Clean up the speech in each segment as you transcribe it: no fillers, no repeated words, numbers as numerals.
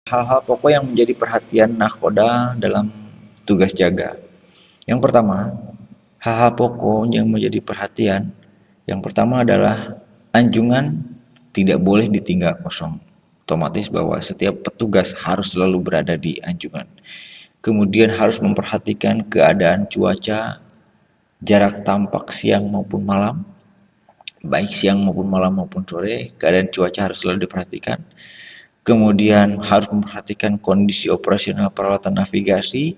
hal-hal pokok yang menjadi perhatian nahkoda dalam tugas jaga. Yang pertama, hal-hal pokok yang menjadi perhatian. Yang pertama adalah anjungan tidak boleh ditinggal kosong. Otomatis bahwa setiap petugas harus selalu berada di anjungan. Kemudian harus memperhatikan keadaan cuaca, jarak tampak siang maupun malam, baik siang maupun malam maupun sore, keadaan cuaca harus selalu diperhatikan. Kemudian harus memperhatikan kondisi operasional peralatan navigasi,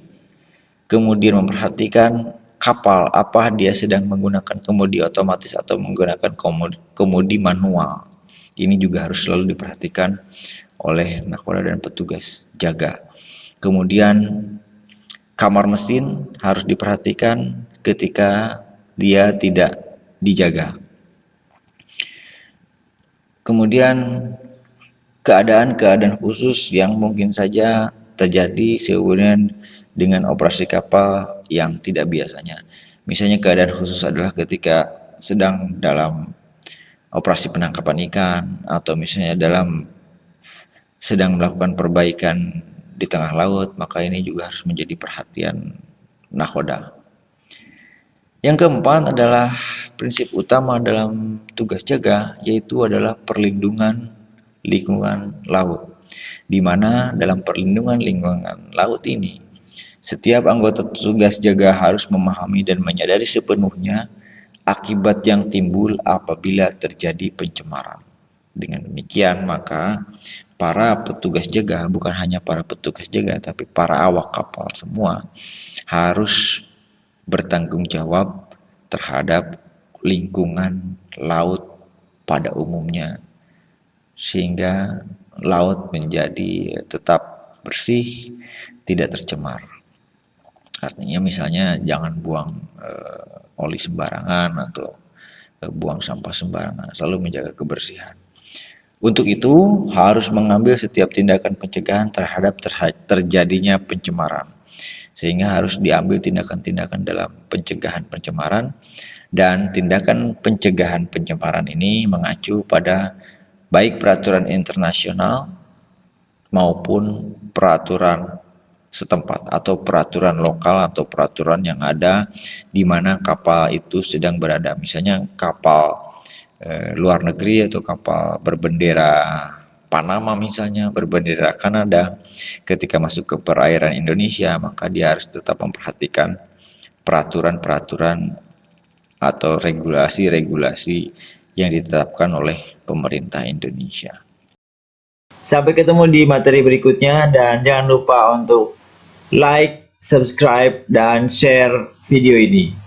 kemudian memperhatikan kapal apa dia sedang menggunakan kemudi otomatis atau menggunakan kemudi manual. Ini juga harus selalu diperhatikan oleh nakoda dan petugas jaga. Kemudian kamar mesin harus diperhatikan ketika dia tidak dijaga. Kemudian keadaan-keadaan khusus yang mungkin saja terjadi sehubungan dengan operasi kapal yang tidak biasanya. Misalnya keadaan khusus adalah ketika sedang dalam operasi penangkapan ikan, atau misalnya sedang melakukan perbaikan di tengah laut, maka ini juga harus menjadi perhatian nakoda. Yang keempat adalah prinsip utama dalam tugas jaga, yaitu adalah perlindungan lingkungan laut. Di mana dalam perlindungan lingkungan laut ini, setiap anggota tugas jaga harus memahami dan menyadari sepenuhnya akibat yang timbul apabila terjadi pencemaran. Dengan demikian, maka para petugas jaga, bukan hanya para petugas jaga, tapi para awak kapal semua harus bertanggung jawab terhadap lingkungan laut pada umumnya, sehingga laut menjadi tetap bersih, tidak tercemar. Artinya misalnya jangan buang oli sembarangan atau buang sampah sembarangan, selalu menjaga kebersihan. Untuk itu harus mengambil setiap tindakan pencegahan terhadap terjadinya pencemaran, sehingga harus diambil tindakan-tindakan dalam pencegahan pencemaran, dan tindakan pencegahan pencemaran ini mengacu pada baik peraturan internasional maupun peraturan setempat atau peraturan lokal atau peraturan yang ada di mana kapal itu sedang berada. Misalnya kapal luar negeri atau kapal berbendera Panama misalnya, berbendera Kanada, ketika masuk ke perairan Indonesia, maka dia harus tetap memperhatikan peraturan-peraturan atau regulasi-regulasi yang ditetapkan oleh pemerintah Indonesia. Sampai ketemu di materi berikutnya, dan jangan lupa untuk like, subscribe, dan share video ini.